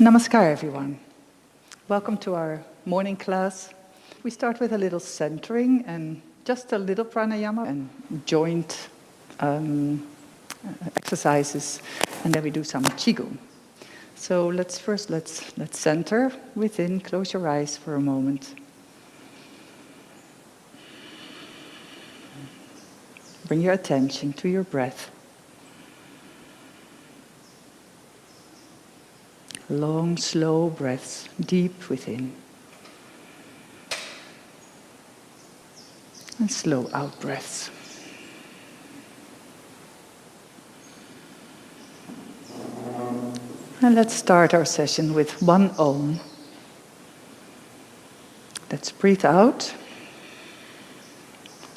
Namaskar, everyone. Welcome to our morning class. We start with a little centering and just a little pranayama and joint exercises, and then we do some Qikun. So let's center within. Close your eyes for a moment. Bring your attention to your breath. Long, slow breaths deep within. And slow out breaths. And let's start our session with one Om. Let's breathe out.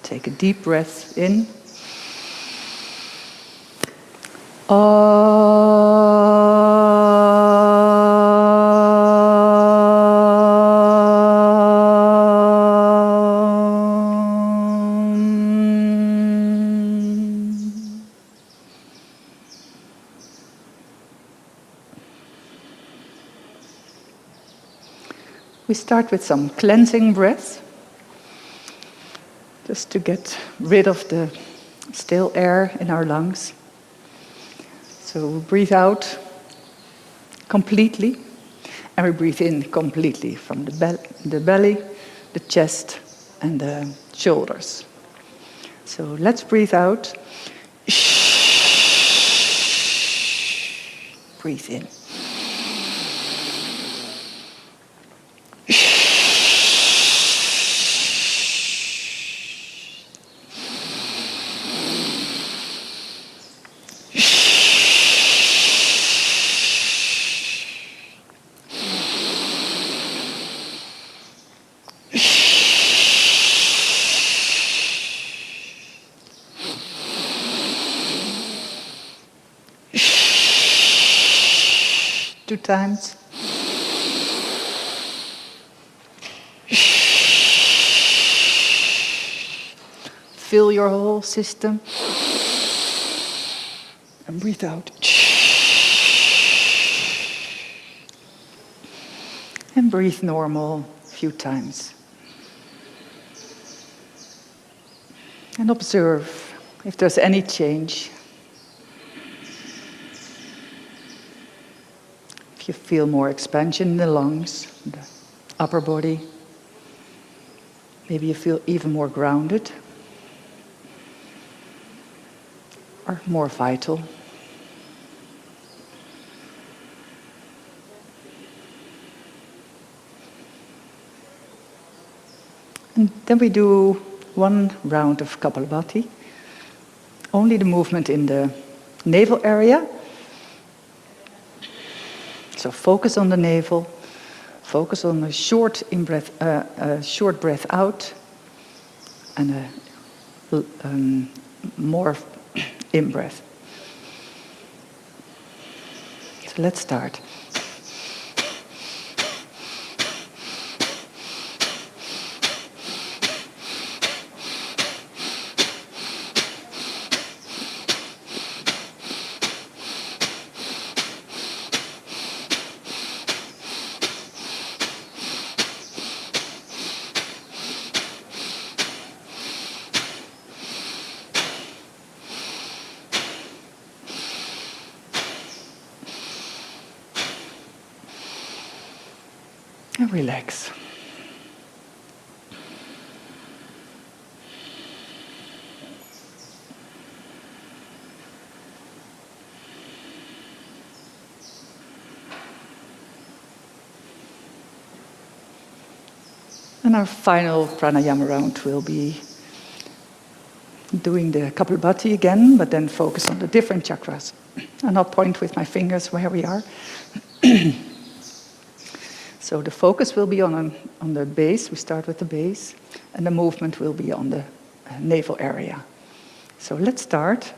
Take a deep breath in. We start with some cleansing breaths, just to get rid of the stale air in our lungs. So breathe out completely, and we breathe in completely from the belly, the chest, and the shoulders. So let's breathe out. Breathe in. Two times. Fill your whole system. And breathe out. And breathe normal a few times. And observe if there's any change. You feel more expansion in the lungs, the upper body. Maybe you feel even more grounded or more vital. And then we do one round of Kapalabhati. Only the movement in the navel area. So focus on the navel, focus on a short in-breath, short breath out, and a more in-breath. So let's start. And relax. And our final pranayama round will be doing the Kapalabhati again, but then focus on the different chakras. And I'll point with my fingers where we are. So the focus will be on the base. We start with the base, and the movement will be on the navel area. So let's start.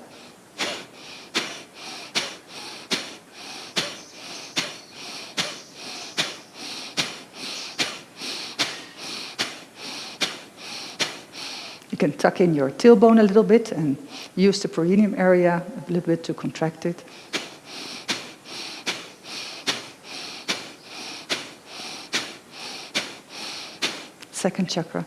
You can tuck in your tailbone a little bit and use the perineum area a little bit to contract it. second chakra.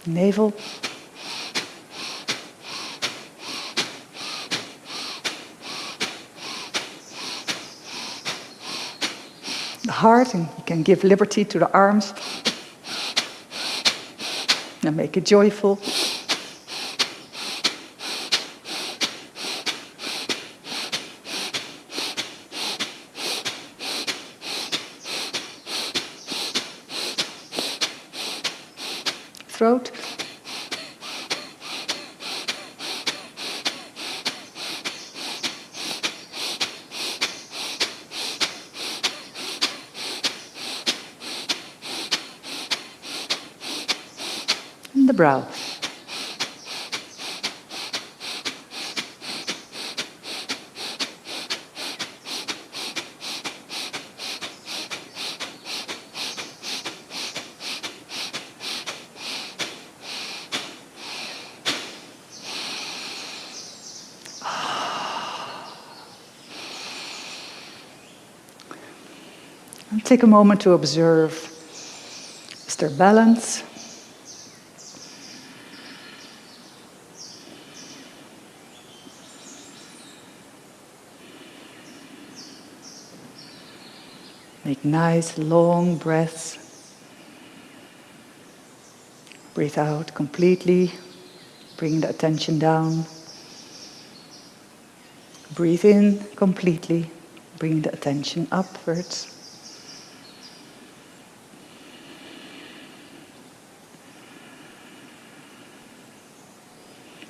Navel. The heart, and you can give liberty to the arms and make it joyful. Throat. And the brow. And take a moment to observe, is there balance? Make nice long breaths. Breathe out completely, bring the attention down. Breathe in completely, bring the attention upwards.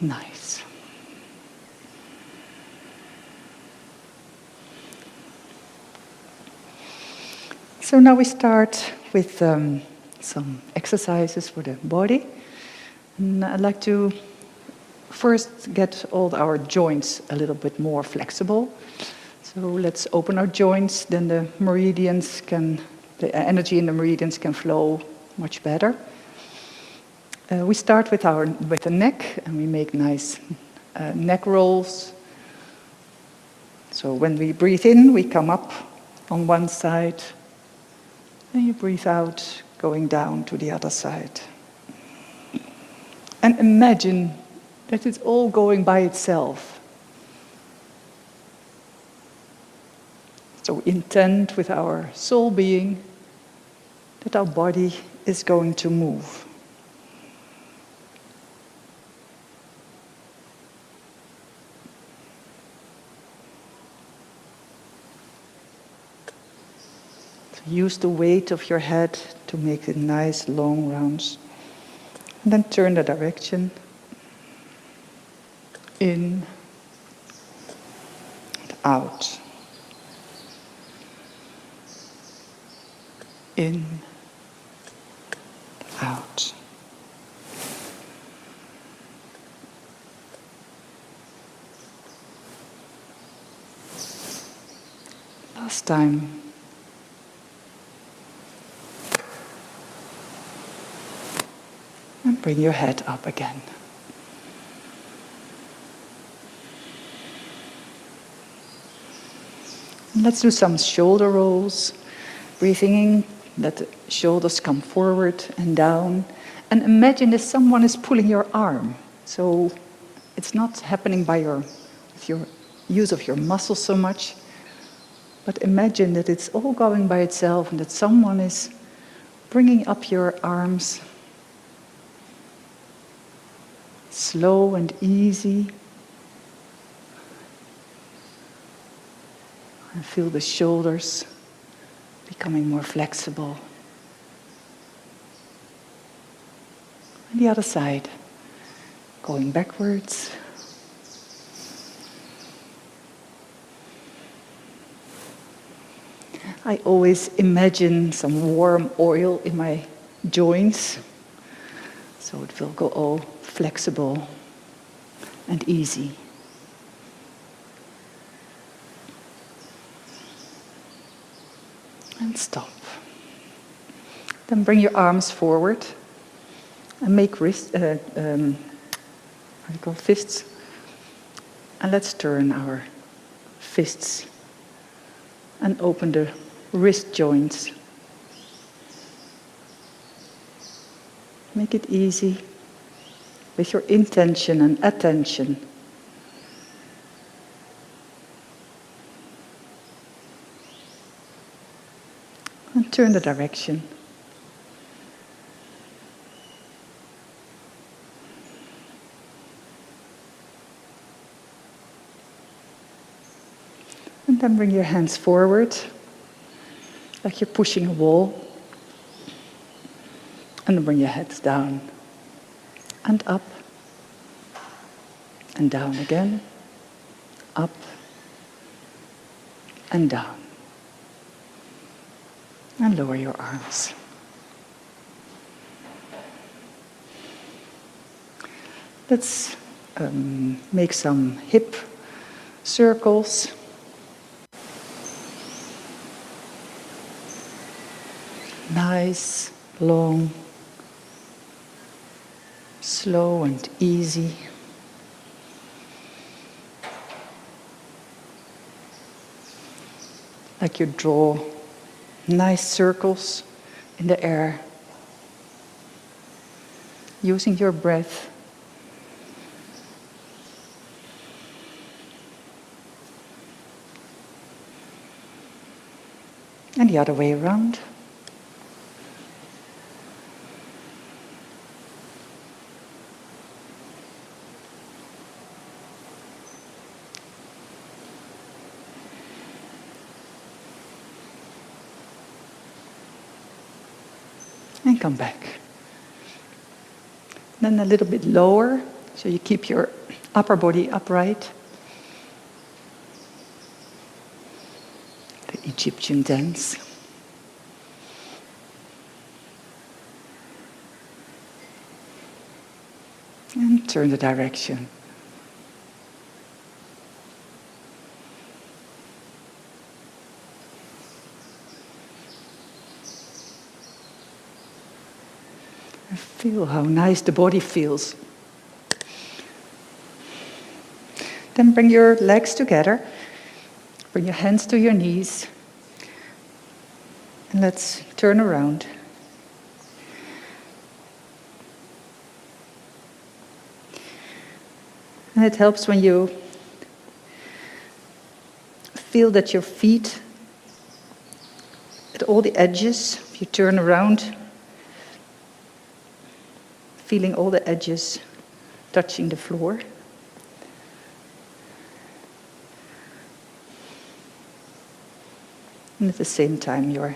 Nice. So now we start with some exercises for the body. And I'd like to first get all our joints a little bit more flexible. So let's open our joints, then the energy in the meridians can flow much better. We start with the neck, and we make nice neck rolls. So when we breathe in, we come up on one side, and you breathe out, going down to the other side. And imagine that it's all going by itself. So intend with our soul being that our body is going to move. Use the weight of your head to make it nice long rounds. And then turn the direction. In and out. In, out. Last time. And bring your head up again. And let's do some shoulder rolls. Breathing in, let the shoulders come forward and down. And imagine that someone is pulling your arm. So it's not happening with your use of your muscles so much. But imagine that it's all going by itself and that someone is bringing up your arms. Slow and easy. And feel the shoulders becoming more flexible. And the other side, going backwards. I always imagine some warm oil in my joints, so it will go all flexible and easy. And stop. Then bring your arms forward and make fists. And let's turn our fists and open the wrist joints. Make it easy with your intention and attention. And turn the direction. And then bring your hands forward, like you're pushing a wall. And then bring your heads down and up and down again, up and down. And lower your arms. Let's make some hip circles. Nice, long, slow and easy. Like you draw nice circles in the air, using your breath. And the other way around. And come back. Then a little bit lower, so you keep your upper body upright. The Egyptian dance. And turn the direction. Feel how nice the body feels. Then bring your legs together. Bring your hands to your knees. And let's turn around. And it helps when you feel that your feet, at all the edges, if you turn around, feeling all the edges touching the floor. And at the same time, your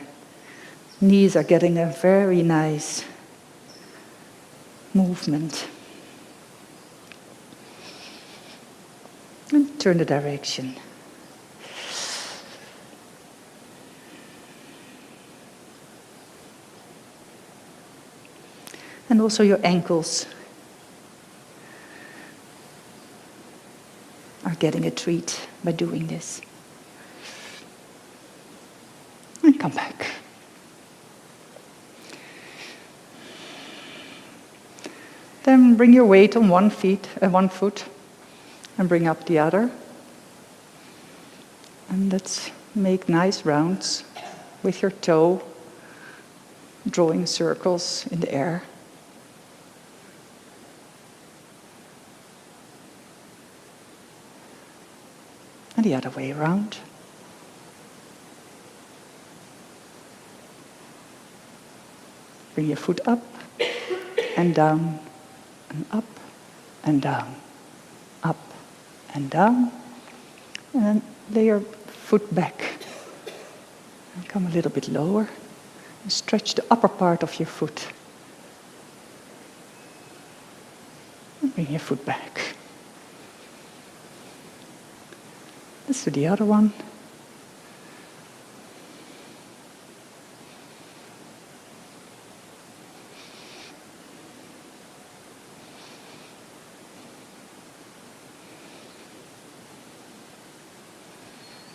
knees are getting a very nice movement. And turn the direction. And also your ankles are getting a treat by doing this. And come back. Then bring your weight on one foot, and bring up the other. And let's make nice rounds with your toe, drawing circles in the air. And the other way around. Bring your foot up and down and up and down, up and down. And then lay your foot back. And come a little bit lower. And stretch the upper part of your foot. And bring your foot back. Let's do the other one.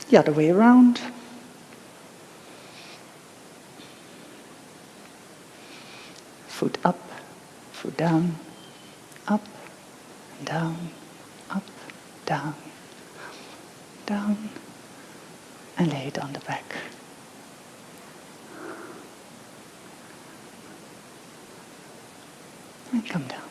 The other way around. Foot up, foot down, up, down, up, down, down, and lay it on the back. And come down.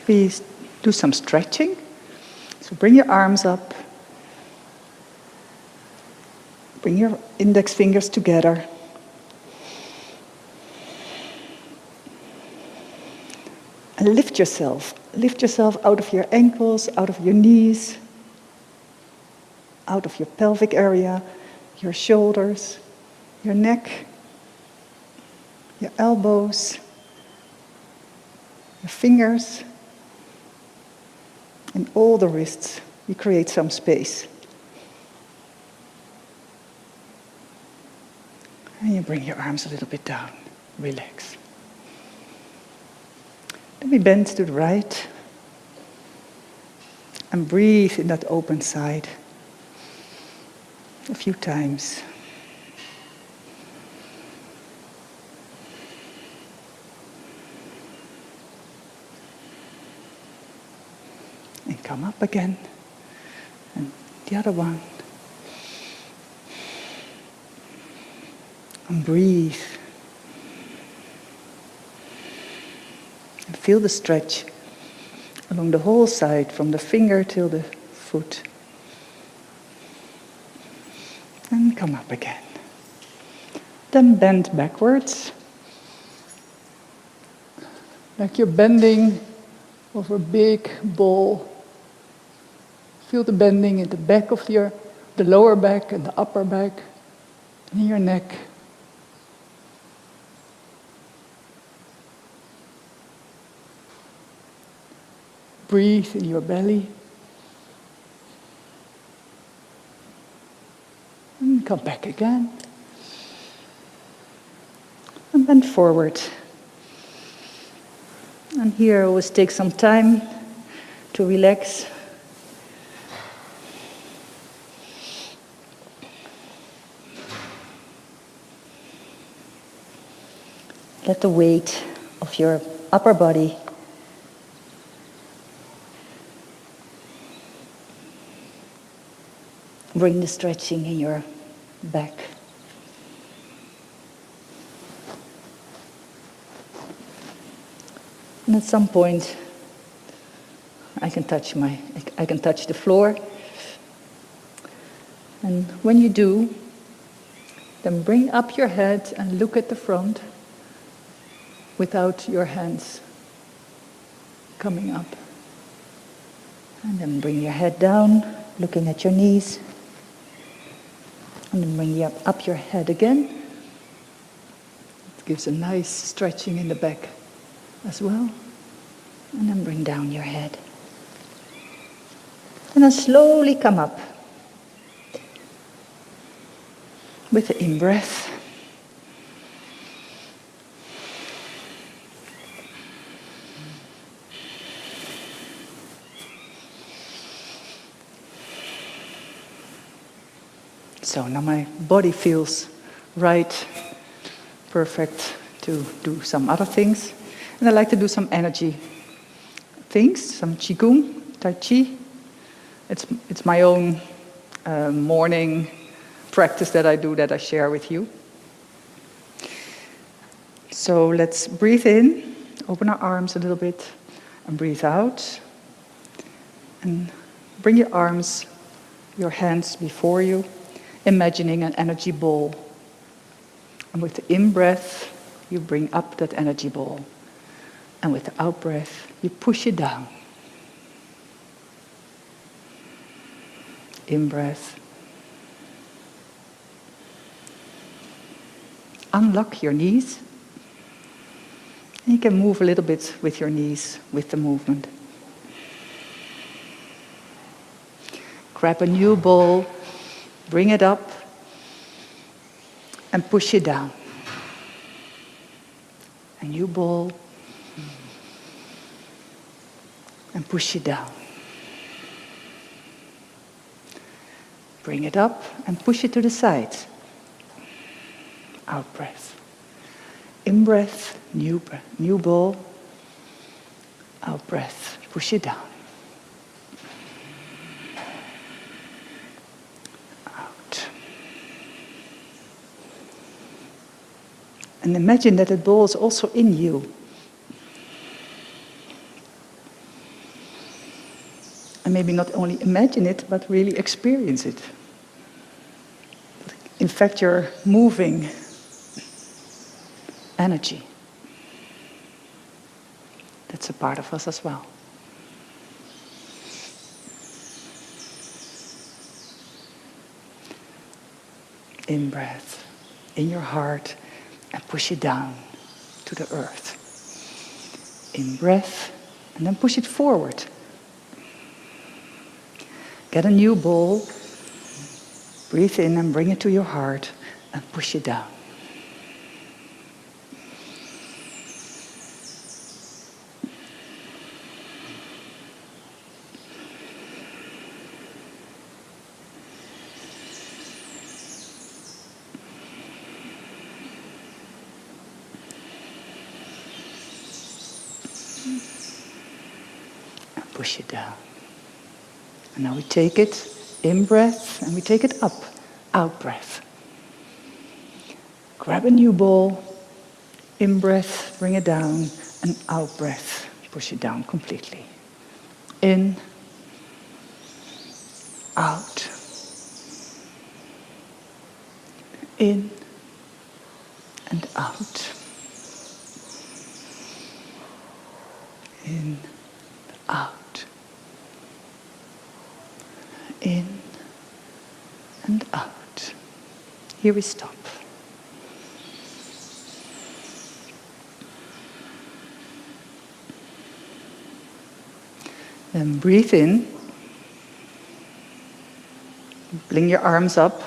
Please do some stretching. So bring your arms up. Bring your index fingers together. And lift yourself. Lift yourself out of your ankles, out of your knees, out of your pelvic area, your shoulders, your neck, your elbows, your fingers, and all the wrists. You create some space. And you bring your arms a little bit down. Relax. Then we bend to the right. And breathe in that open side. A few times. And come up again. And the other one. And breathe. And feel the stretch along the whole side, from the finger till the foot. And come up again. Then bend backwards. Like you're bending over a big ball. Feel the bending in the back of the lower back and the upper back, and in your neck. Breathe in your belly. And come back again. And bend forward. And here always take some time to relax. Let the weight of your upper body bring the stretching in your back. And at some point, I can touch the floor. And when you do, then bring up your head and look at the front without your hands coming up. And then bring your head down, looking at your knees. And then bring up your head again. It gives a nice stretching in the back as well. And then bring down your head. And then slowly come up with the in-breath. So now my body feels right, perfect to do some other things. And I like to do some energy things, some Qikun, Tai Chi. It's my own morning practice that I do, that I share with you. So let's breathe in, open our arms a little bit, and breathe out. And bring your arms, your hands before you, imagining an energy ball. And with the in-breath, you bring up that energy ball. And with the out-breath, you push it down. In-breath. Unlock your knees. And you can move a little bit with your knees, with the movement. Grab a new ball. Bring it up and push it down. A new ball and push it down. Bring it up and push it to the side. Out breath. In-breath, new ball. Out-breath, push it down. Out. And imagine that the ball is also in you. And maybe not only imagine it, but really experience it. In fact, you're moving energy. That's a part of us as well. In-breath, in your heart, and push it down to the earth. In-breath, and then push it forward. Get a new ball, breathe in and bring it to your heart, and push it down. And push it down. And now we take it, in-breath, and we take it up, out-breath. Grab a new ball, in-breath, bring it down, and out-breath, push it down completely. In, out. In, and out. In, out. In and out. Here we stop. Then breathe in. Bring your arms up.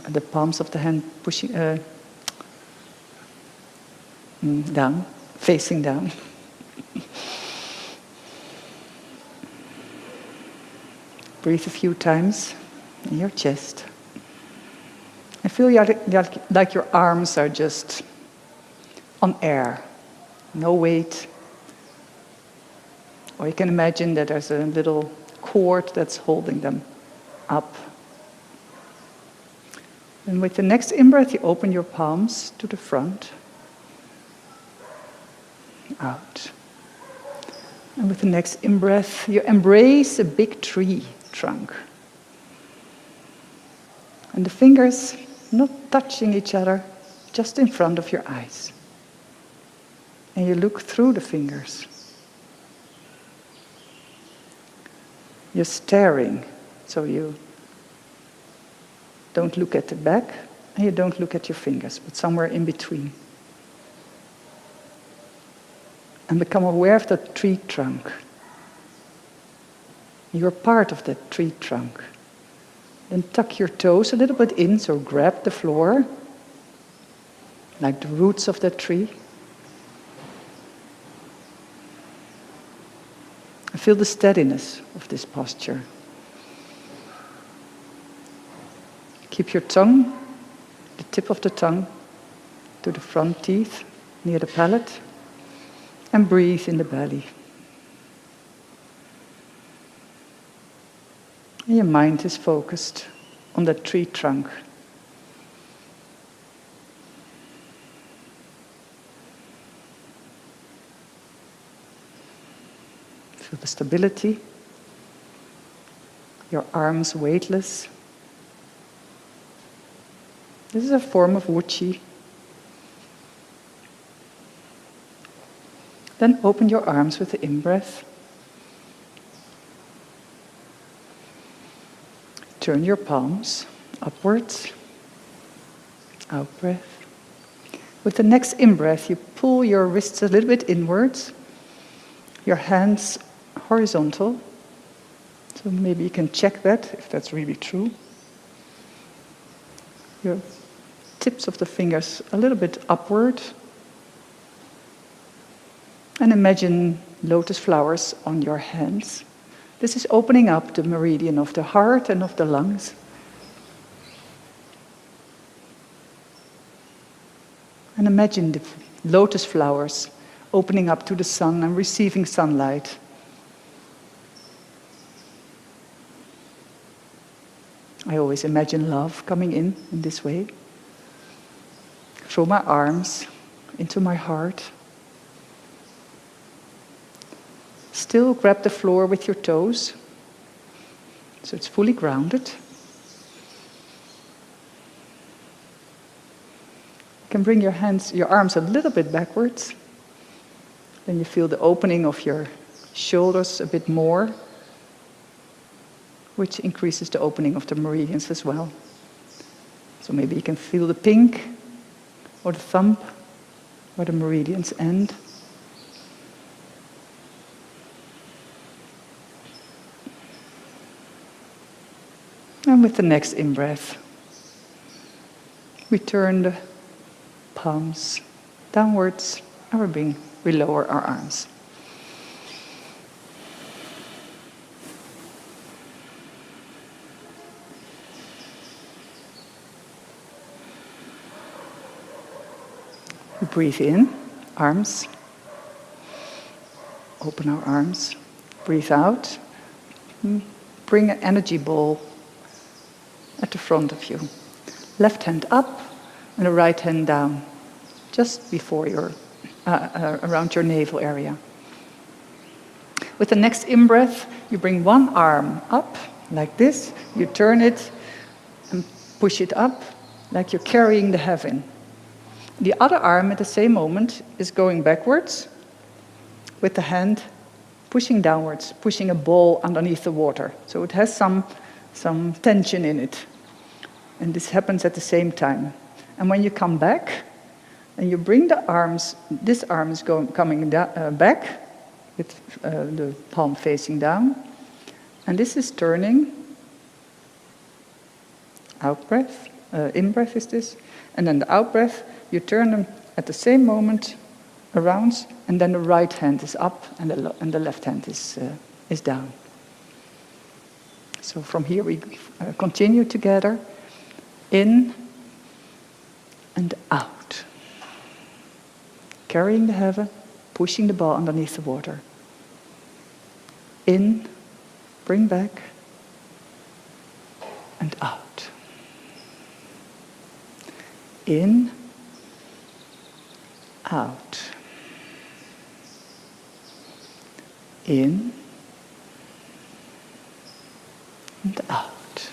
The palms of the hand pushing down, facing down. Breathe a few times in your chest. And feel like your arms are just on air, no weight. Or you can imagine that there's a little cord that's holding them up. And with the next in-breath, you open your palms to the front. Out. And with the next in-breath, you embrace a big tree trunk. And the fingers not touching each other, just in front of your eyes. And you look through the fingers. You're staring, so you don't look at the back and you don't look at your fingers, but somewhere in between. And become aware of the tree trunk. You're part of that tree trunk. Then tuck your toes a little bit in, so grab the floor, like the roots of that tree. And feel the steadiness of this posture. Keep your tongue, the tip of the tongue, to the front teeth, near the palate, and breathe in the belly. And your mind is focused on that tree trunk. Feel the stability. Your arms weightless. This is a form of Wuchi. Then open your arms with the in-breath. Turn your palms upwards, out-breath. With the next in-breath, you pull your wrists a little bit inwards, your hands horizontal. So maybe you can check that, if that's really true. Your tips of the fingers a little bit upward. And imagine lotus flowers on your hands. This is opening up the meridian of the heart and of the lungs. And imagine the lotus flowers opening up to the sun and receiving sunlight. I always imagine love coming in this way. Through my arms, into my heart. Still grab the floor with your toes, so it's fully grounded. You can bring your arms a little bit backwards. Then you feel the opening of your shoulders a bit more, which increases the opening of the meridians as well. So maybe you can feel the pink or the thumb where the meridians end. And with the next in-breath, we turn the palms downwards and we lower our arms. We breathe in, arms. Open our arms. Breathe out. Bring an energy ball at the front of you. Left hand up and the right hand down, just before around your navel area. With the next in-breath, you bring one arm up, like this. You turn it and push it up, like you're carrying the heaven. The other arm at the same moment is going backwards, with the hand pushing downwards, pushing a ball underneath the water. So it has some tension in it. And this happens at the same time. And when you come back, and you bring the arms, this arm is coming back, with the palm facing down. And this is turning. Out breath, in-breath is this. And then the out-breath, you turn them at the same moment around, and then the right hand is up, and the left hand is down. So from here we continue together, in and out. Carrying the heaven, pushing the ball underneath the water. In, bring back, and out. In, out. In, and out.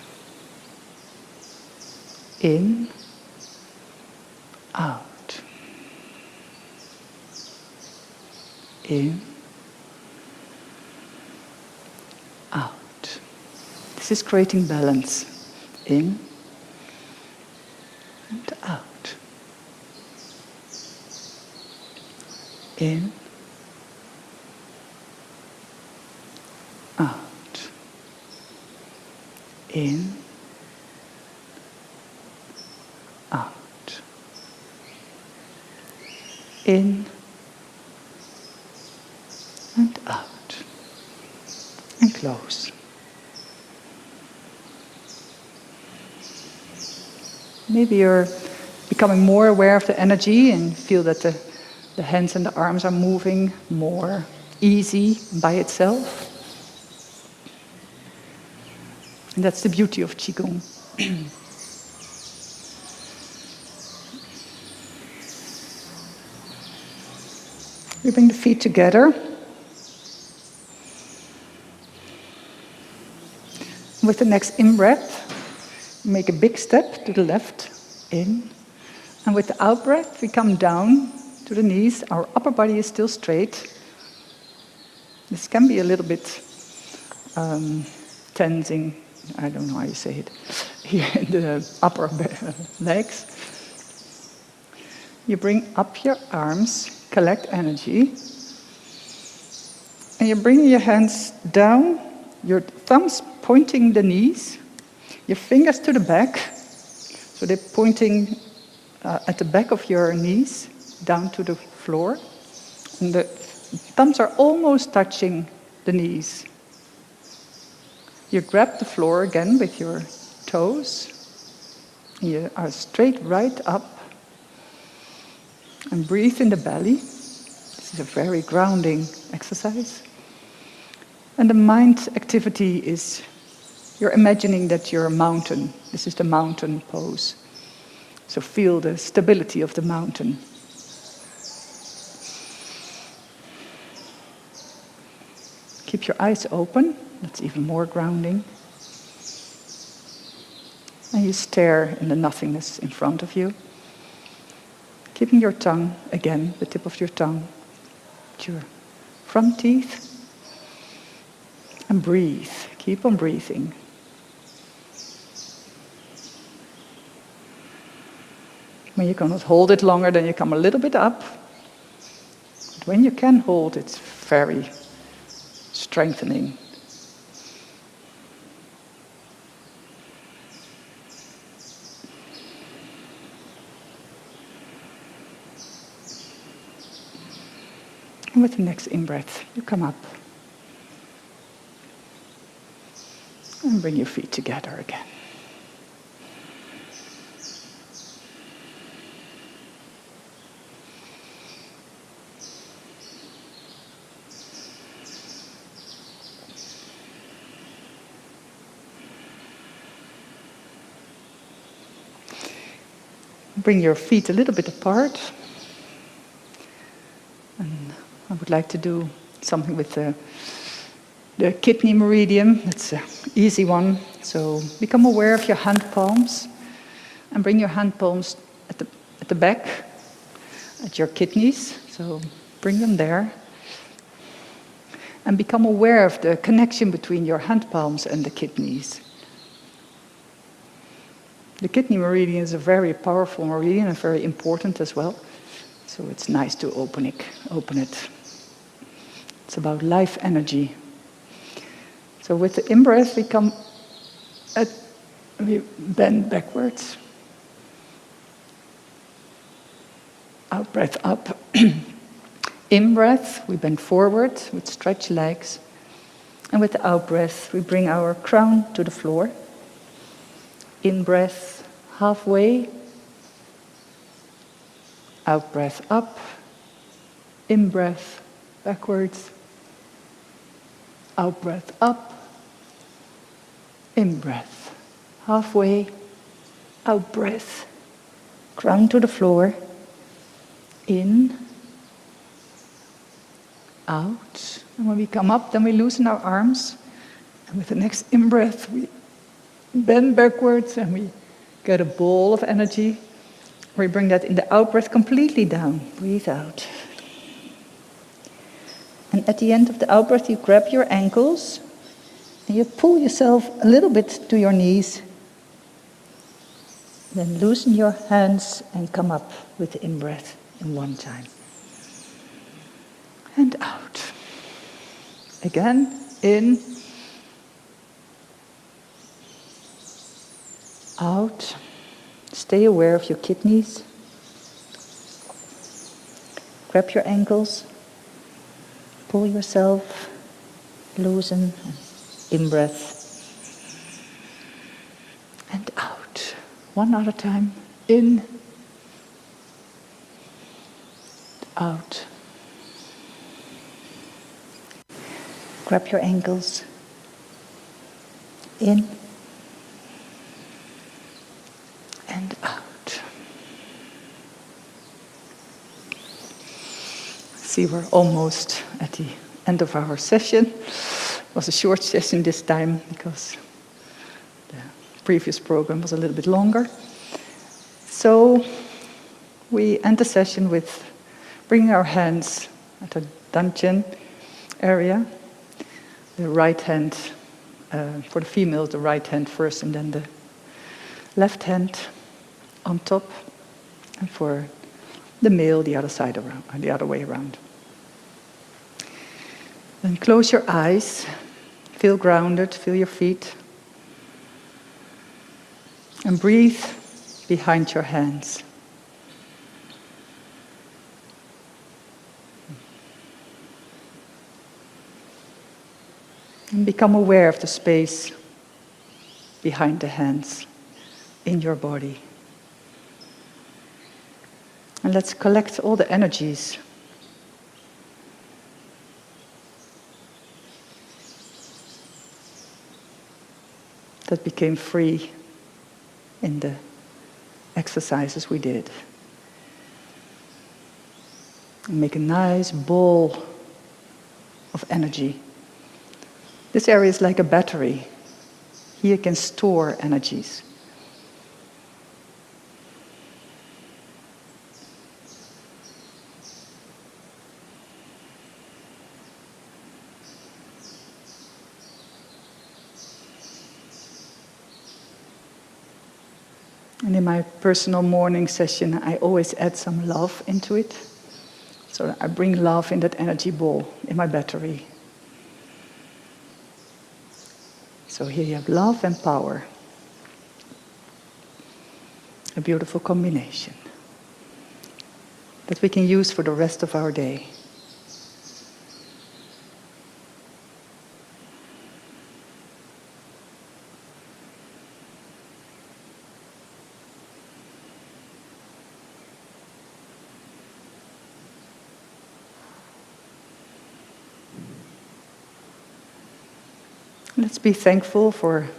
In, out. In, out. This is creating balance. In and out. In, out. In, out. In and out. And close. Maybe you're becoming more aware of the energy and feel that the hands and the arms are moving more easy by itself. And that's the beauty of Qigong. We bring the feet together. With the next in-breath, make a big step to the left, in. And with the out-breath, we come down to the knees. Our upper body is still straight. This can be a little bit tensing, I don't know how you say it, here in the upper legs. You bring up your arms, collect energy, and you bring your hands down, your thumbs pointing the knees, your fingers to the back, so they're pointing at the back of your knees, down to the floor, and the thumbs are almost touching the knees. You grab the floor again with your toes, you are straight right up, And breathe in the belly. This is a very grounding exercise. And the mind activity is, you're imagining that you're a mountain. This is the mountain pose. So feel the stability of the mountain. Keep your eyes open. That's even more grounding. And you stare in the nothingness in front of you. Keeping your tongue, again, the tip of your tongue, at your front teeth. And breathe. Keep on breathing. When you cannot hold it longer, then you come a little bit up. But when you can hold, it's very strengthening. And with the next in-breath, you come up. And bring your feet together again. Bring your feet a little bit apart. And I would like to do something with the kidney meridian. That's an easy one. So become aware of your hand palms. And bring your hand palms at the back, at your kidneys. So bring them there. And become aware of the connection between your hand palms and the kidneys. The kidney meridian is a very powerful meridian and very important as well. So it's nice to open it. It's about life energy. So with the in-breath, we bend backwards. Out-breath up. In-breath, we bend forward with stretched legs. And with the out-breath, we bring our crown to the floor. In-breath, halfway. Out-breath up. In-breath, backwards. Out-breath up. In-breath, halfway. Out-breath, crown to the floor. In. Out. And when we come up, then we loosen our arms. And with the next in-breath, we bend backwards and we get a ball of energy. We bring that in the out-breath completely down. Breathe out. And at the end of the out-breath, you grab your ankles and you pull yourself a little bit to your knees. Then loosen your hands and come up with the in-breath in one time. And out. Again, in. Out. Stay aware of your kidneys. Grab your ankles. Pull yourself. Loosen. In-breath. And out. One other time. In. Out. Grab your ankles. In. And out. See, we're almost at the end of our session. It was a short session this time because the previous program was a little bit longer. So we end the session with bringing our hands at the dantian area. The right hand, for the female, the right hand first, and then the left hand on top, and for the male, the other side around, the other way around. Then close your eyes, feel grounded, feel your feet, and breathe behind your hands. And become aware of the space behind the hands in your body. And let's collect all the energies that became free in the exercises we did. And make a nice ball of energy. This area is like a battery. Here can store energies. And in my personal morning session, I always add some love into it. So I bring love in that energy ball, in my battery. So here you have love and power. A beautiful combination that we can use for the rest of our day. Let's be thankful for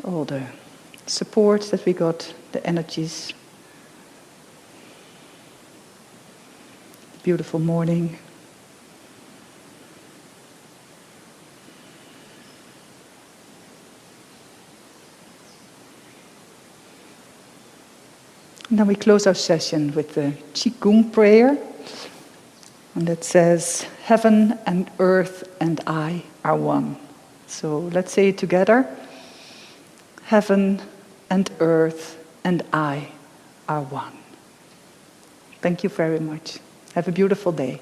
all the support that we got, the energies, the beautiful morning. And then we close our session with the Qikun Prayer. And that says, heaven and earth and I are one. So let's say it together. Heaven and earth and I are one. Thank you very much. Have a beautiful day.